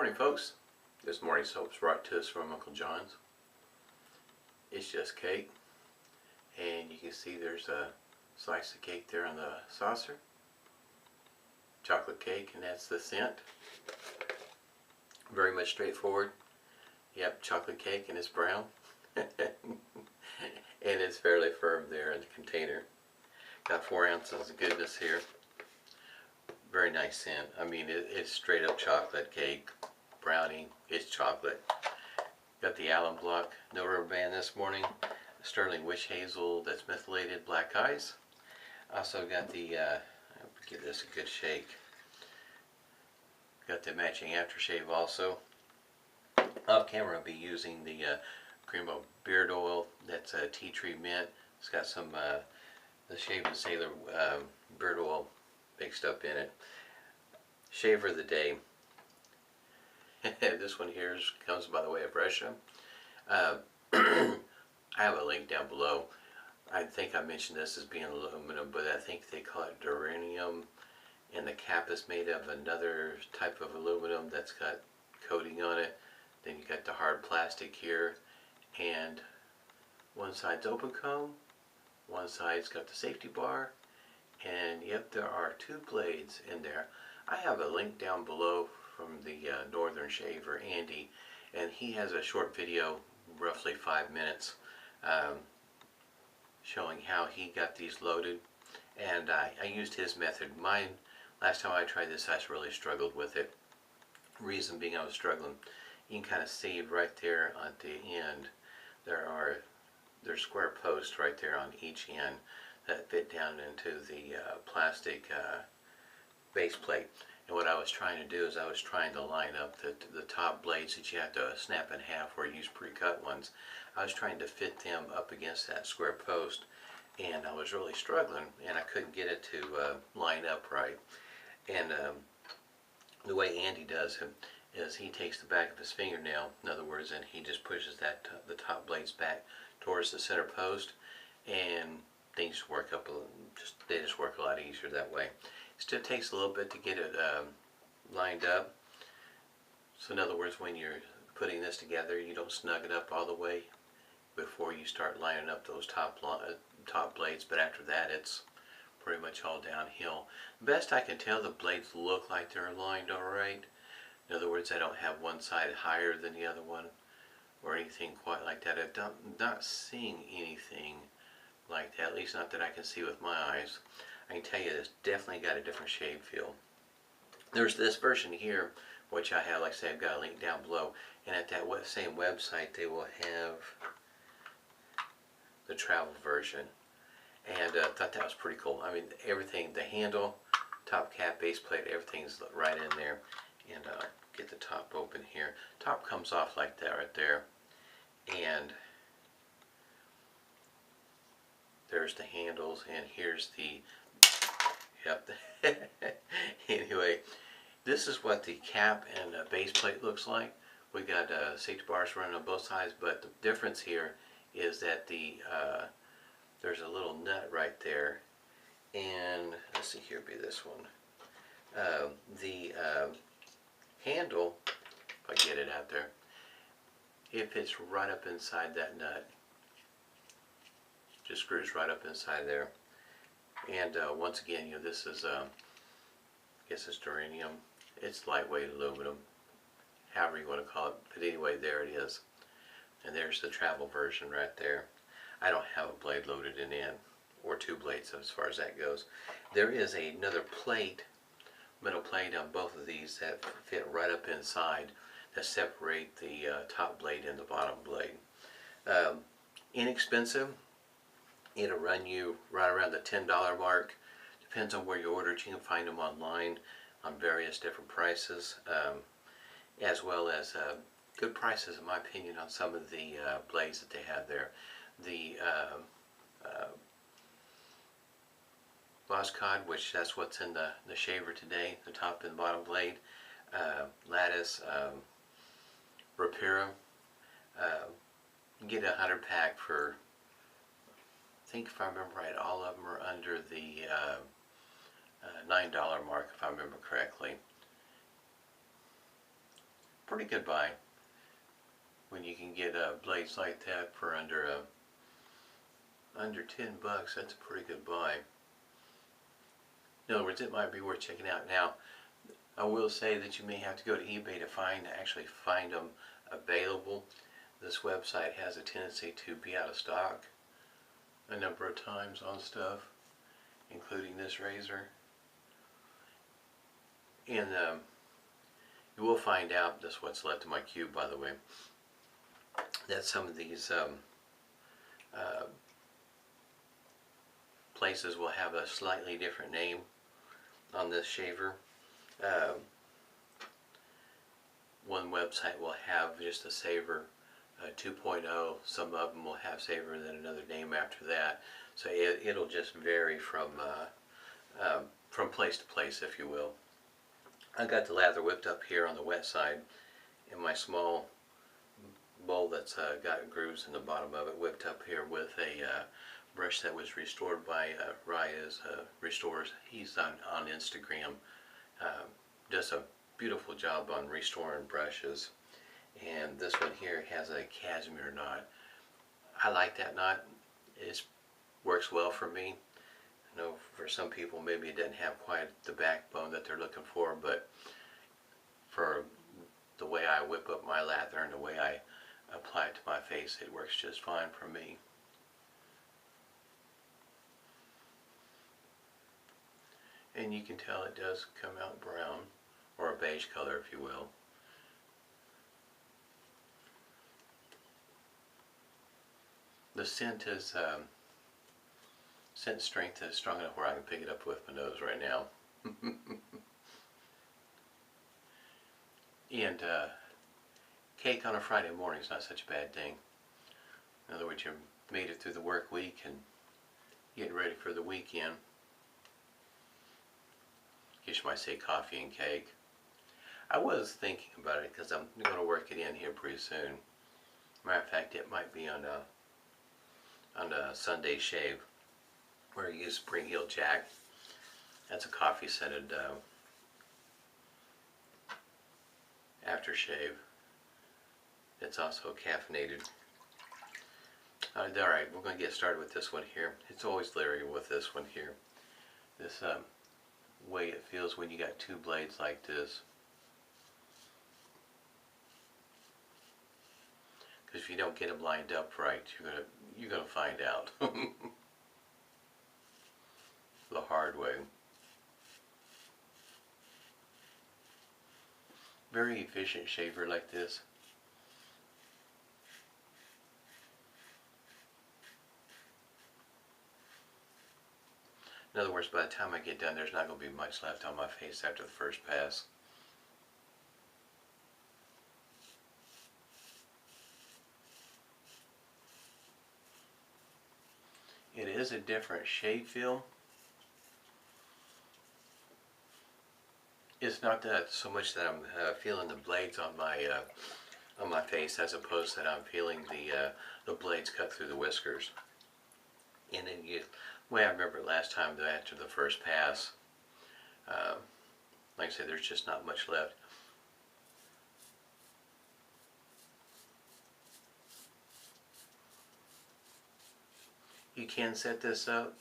Morning, folks. This morning's soap's brought to us from Uncle John's. It's just cake, and you can see there's a slice of cake there on the saucer. Chocolate cake, and that's the scent. Very much straightforward. Yep, chocolate cake, and it's brown. And it's fairly firm there in the container. Got 4 ounces of goodness here. Very nice scent. I mean, it's straight up chocolate cake, brownie. It's chocolate. Got the alum block, no rubber band this morning. Stirling witch hazel that's mentholated black ice. Also got the give this a good shake. Got the matching aftershave also. Off camera I'll be using the Cremo beard oil. That's a tea tree mint. It's got some the Shave and Sailor beard oil mixed up in it. Shaver of the day. This one here comes by the way of Preshave. I have a link down below. I think I mentioned this as being aluminum, but I think they call it duranium, and the cap is made of another type of aluminum that's got coating on it. Then you got the hard plastic here, and one side's open comb, one side's got the safety bar, and yep, there are 2 blades in there. I have a link down below from the Northern Shaver, Andy, and he has a short video, roughly 5 minutes, showing how he got these loaded, and I used his method. Mine, last time I tried this, I really struggled with it. Reason being I was struggling, you can kind of see right there at the end, there's square posts right there on each end that fit down into the plastic base plate. And what I was trying to do is I was trying to line up the top blades that you have to snap in half or use pre-cut ones. I was trying to fit them up against that square post, and I was really struggling, and I couldn't get it to line up right. And the way Andy does it is he takes the back of his fingernail, in other words, and he just pushes the top blades back towards the center post, and things work up they just work a lot easier that way. Still takes a little bit to get it lined up. So in other words, when you're putting this together, you don't snug it up all the way before you start lining up those top blades, but after that it's pretty much all downhill. Best I can tell, the blades look like they're lined alright. In other words, I don't have one side higher than the other one or anything quite like that. I'm not seeing anything like that, at least not that I can see with my eyes. I can tell you it's definitely got a different shave feel. There's this version here, which I have, like I say, I've got a link down below, and at that same website they will have the travel version, and I thought that was pretty cool. I mean, everything, the handle, top cap, base plate, everything's right in there. And get the top open here. Top comes off like that right there, and there's the handles, and here's the yep. Anyway, this is what the cap and base plate looks like. We got safety bars running on both sides, but the difference here is that there's a little nut right there, and let's see here, be this one. The handle, if I get it out there, if it's right up inside that nut, just screws right up inside there. And once again, you know, this is I guess it's duranium. It's lightweight aluminum, however you want to call it, but anyway, there it is. And there's the travel version right there. I don't have a blade loaded in, or 2 blades as far as that goes. There is another plate, metal plate on both of these that fit right up inside that separate the top blade and the bottom blade. Inexpensive. It'll run you right around the $10 mark. Depends on where you order it. You can find them online on various different prices, as well as good prices, in my opinion, on some of the blades that they have there. The Voskhod, which that's what's in the shaver today, the top and bottom blade, lattice, Rapira. You get a 100 pack for, I think if I remember right, all of them are under the $9 mark, if I remember correctly. pretty good buy when you can get blades like that for under $10. That's a pretty good buy. In other words, it might be worth checking out. Now, I will say that you may have to go to eBay to actually find them available. This website has a tendency to be out of stock a number of times on stuff, including this razor. And you will find out, this is what's left of my cube, by the way, that some of these places will have a slightly different name on this shaver. One website will have just a Savier 2.0. Some of them will have Savier and then another name after that. So it'll just vary from place to place, if you will. I got the lather whipped up here on the wet side in my small bowl that's got grooves in the bottom of it, whipped up here with a brush that was restored by Reyes Restores. He's on Instagram. Does a beautiful job on restoring brushes. And this one here has a cashmere knot. I like that knot. It works well for me. I know for some people maybe it doesn't have quite the backbone that they're looking for, but for the way I whip up my lather and the way I apply it to my face, it works just fine for me. And you can tell it does come out brown, or a beige color, if you will. The scent is scent strength is strong enough where I can pick it up with my nose right now. And cake on a Friday morning is not such a bad thing. In other words, you made it through the work week and getting ready for the weekend. I guess you might say coffee and cake. I was thinking about it because I'm going to work it in here pretty soon. Matter of fact, it might be on a Sunday shave where I use Spring Heel Jack. That's a coffee scented aftershave. It's also caffeinated. Alright, we're going to get started with this one here. It's always leery with this one here. This way it feels when you got two blades like this. Because if you don't get them lined up right, you're gonna find out the hard way. Very efficient shaver like this. In other words, by the time I get done, there's not going to be much left on my face after the first pass. It is a different shave feel. It's not that so much that I'm feeling the blades on my face, as opposed to that I'm feeling the blades cut through the whiskers. And then the way I remember it last time, after the first pass, like I said, there's just not much left. You can set this up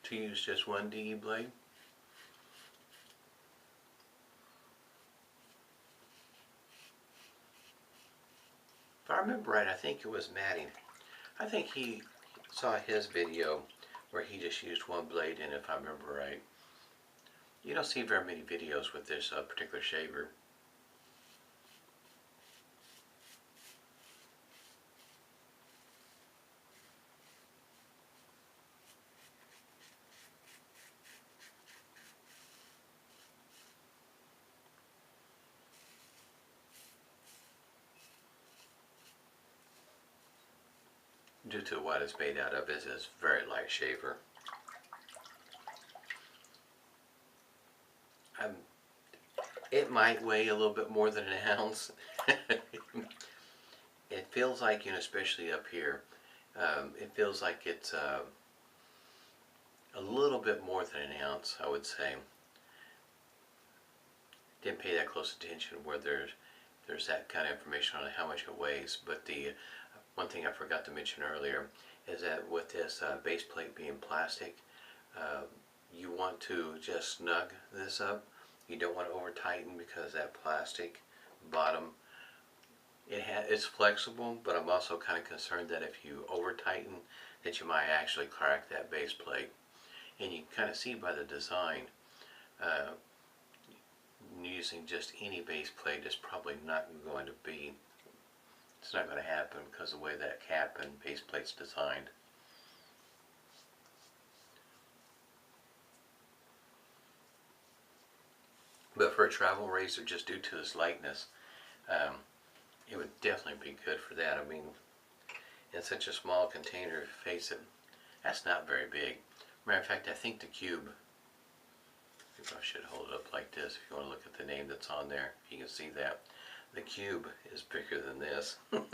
to use just one DE blade. If I remember right, I think it was Matty. I think he saw his video where he just used one blade in, if I remember right. You don't see very many videos with this particular shaver. Due to what it's made out of, is a very light shaver. It might weigh a little bit more than an ounce. It feels like, especially up here, it feels like it's a little bit more than an ounce, I would say. didn't pay that close attention where there's that kind of information on how much it weighs. But the one thing I forgot to mention earlier is that with this base plate being plastic, you want to just snug this up. You don't want to over tighten because that plastic bottom, it's flexible, but I'm also kind of concerned that if you over tighten that you might actually crack that base plate. And you can kind of see by the design, using just any base plate is probably not going to be, it's not going to happen because of the way that cap and base plate's designed. But for a travel razor, just due to its lightness, it would definitely be good for that. I mean, in such a small container, face it, that's not very big. Matter of fact, I think the Cube, maybe I should hold it up like this if you want to look at the name that's on there. You can see that. The Cube is bigger than this. The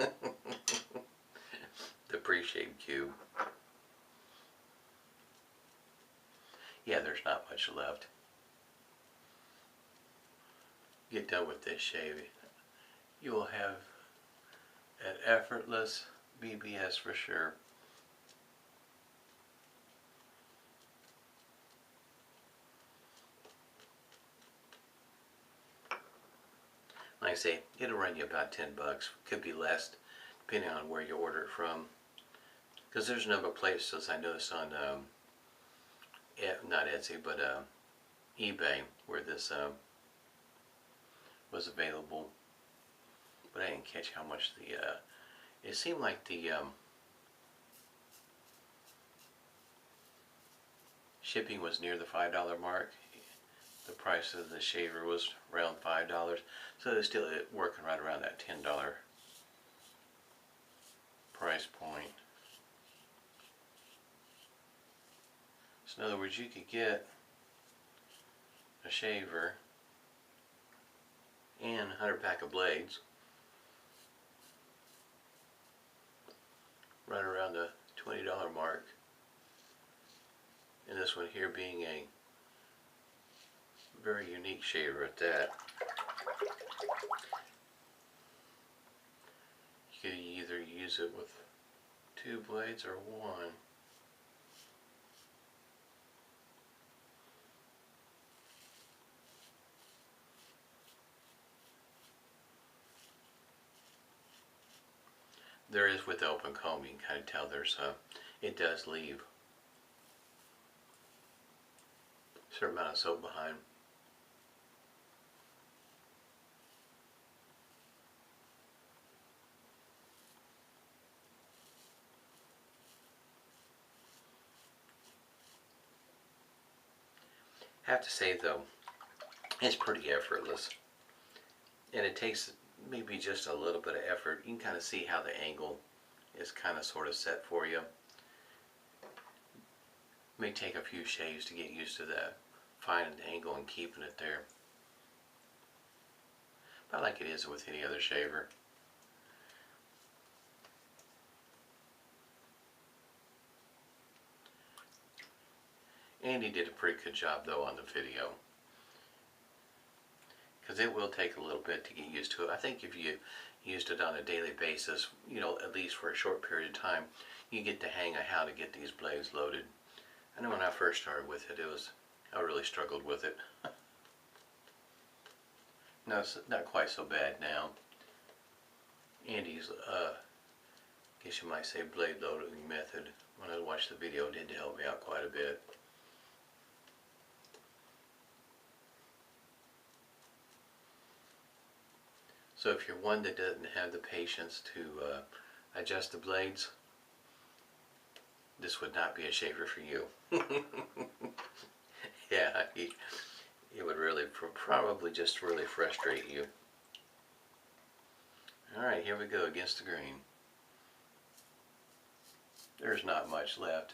Preshave Cube. Yeah, there's not much left. Get done with this shave, you will have an effortless BBS for sure. Like I say, it'll run you about 10 bucks. Could be less, depending on where you order it from. Because there's a number of places I noticed on, not Etsy, but eBay, where this was available. But I didn't catch how much the, it seemed like the shipping was near the $5 mark. The price of the shaver was around $5, so it's still working right around that $10 price point. So in other words, you could get a shaver and a 100 pack of blades right around the $20 mark, and this one here being a very unique shaver at that. You could either use it with 2 blades or 1. There is, with the open comb, you can kind of tell there's it does leave a certain amount of soap behind. I have to say though, it's pretty effortless, and it takes maybe just a little bit of effort. You can kind of see how the angle is kind of sort of set for you. It may take a few shaves to get used to that fine angle and keeping it there, but like it is with any other shaver. Andy did a pretty good job though on the video, because it will take a little bit to get used to it. I think if you used it on a daily basis, you know, at least for a short period of time, you get the hang of how to get these blades loaded. I know when I first started with it, I really struggled with it. No, it's not quite so bad now. Andy's, I guess you might say, blade loading method, when I watched the video, did help me out quite a bit. So if you're one that doesn't have the patience to adjust the blades, this would not be a shaver for you. Yeah, it would really probably just really frustrate you. Alright, here we go against the grain. There's not much left.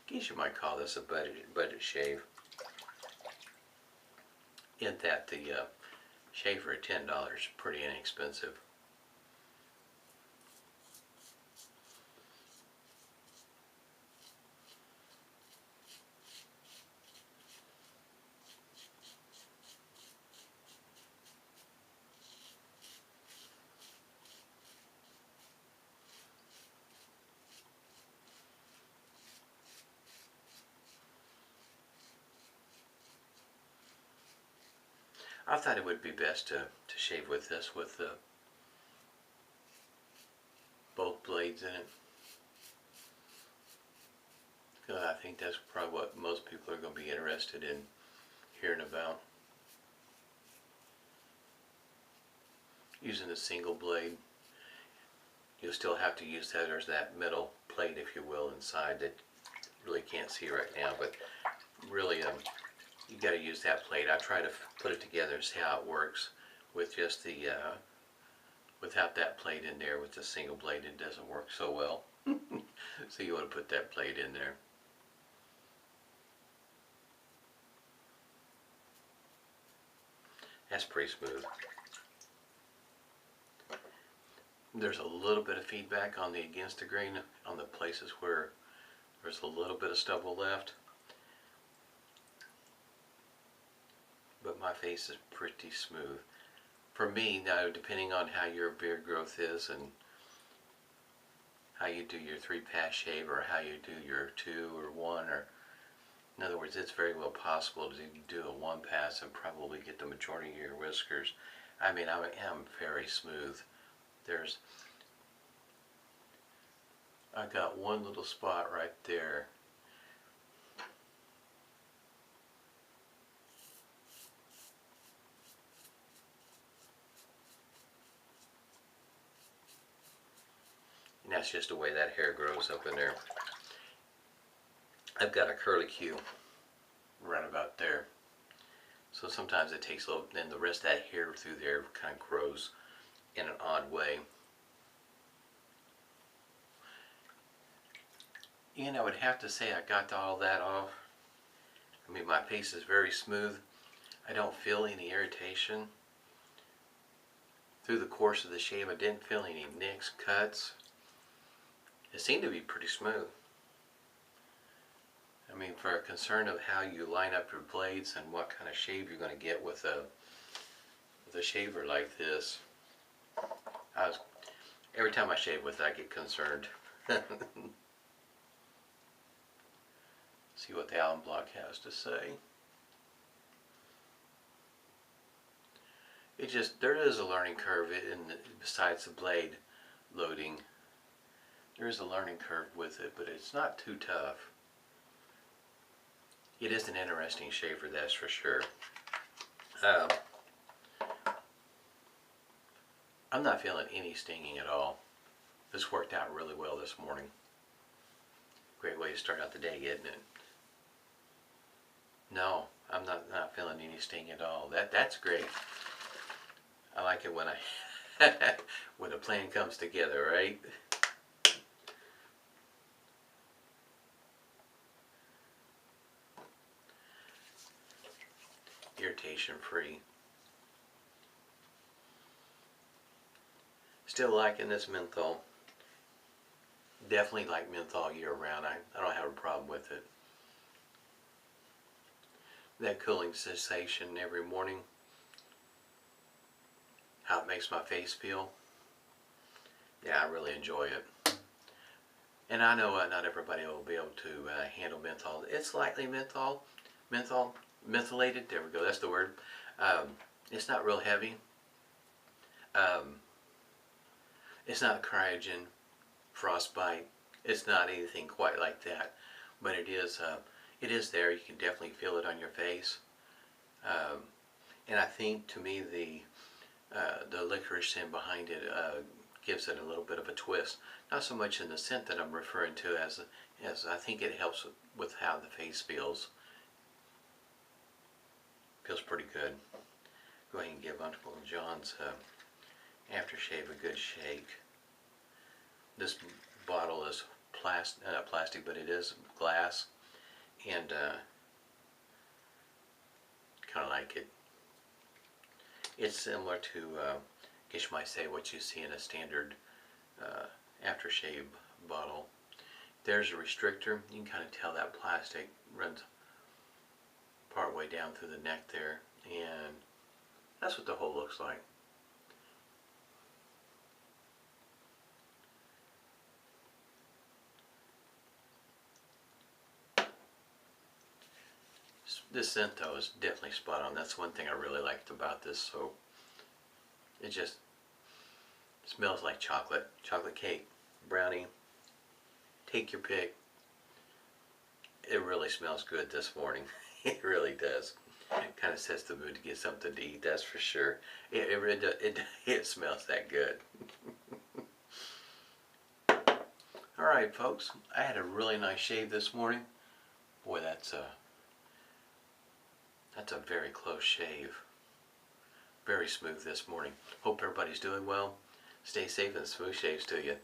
I guess you might call this a budget shave. in that the shaver at $10 is pretty inexpensive. I thought it would be best to shave with this, with both blades in it. Because I think that's probably what most people are going to be interested in hearing about. Using a single blade, you'll still have to use that. There's that metal plate, if you will, inside that you really can't see right now, but really you got to use that plate. I try to put it together and see how it works with just the without that plate in there. With the single blade, it doesn't work so well. So you want to put that plate in there. That's pretty smooth. There's a little bit of feedback on the against the grain on the places where there's a little bit of stubble left. But my face is pretty smooth. For me, now, depending on how your beard growth is and how you do your 3-pass shave or how you do your 2 or 1, or in other words, it's very well possible to do a 1-pass and probably get the majority of your whiskers. I mean, I am very smooth. I got one little spot right there. And that's just the way that hair grows up in there. I've got a curly Q right about there. So sometimes it takes a little, then the rest of that hair through there kind of grows in an odd way. And I would have to say I got all that off. I mean, my face is very smooth. I don't feel any irritation. Through the course of the shave, I didn't feel any nicks, cuts. It seemed to be pretty smooth. I mean, for a concern of how you line up your blades and what kind of shave you're going to get with a shaver like this, every time I shave with it, I get concerned. See what the Allen block has to say. There is a learning curve besides the blade loading. There is a learning curve with it, but it's not too tough. It is an interesting shaver, that's for sure. I'm not feeling any stinging at all. This worked out really well this morning. Great way to start out the day, isn't it? No, I'm not feeling any sting at all. That's great. I like it when when a plan comes together, right? Irritation free. Still liking this menthol. Definitely like menthol year round. I don't have a problem with it. That cooling sensation every morning. How it makes my face feel. Yeah, I really enjoy it. And I know not everybody will be able to handle menthol. It's lightly mentholated. There we go. That's the word. It's not real heavy. It's not cryogen, frostbite. It's not anything quite like that. But it is there. You can definitely feel it on your face. And I think, to me, the licorice scent behind it gives it a little bit of a twist. Not so much in the scent that I'm referring to as I think it helps with how the face feels. Feels pretty good. Go ahead and give Uncle John's aftershave a good shake. This bottle is not plastic, but it is glass, and kind of like it. It's similar to, I guess you might say, what you see in a standard aftershave bottle. There's a restrictor. You can kind of tell that plastic runs part way down through the neck there, and that's what the hole looks like. This scent though is definitely spot on. That's one thing I really liked about this soap. It just smells like chocolate. Chocolate cake, brownie, take your pick. It really smells good this morning. It really does. It kind of sets the mood to get something to eat, that's for sure. It really does, it smells that good. Alright folks, I had a really nice shave this morning. Boy, that's a very close shave. Very smooth this morning. Hope everybody's doing well. Stay safe and smooth shaves to you.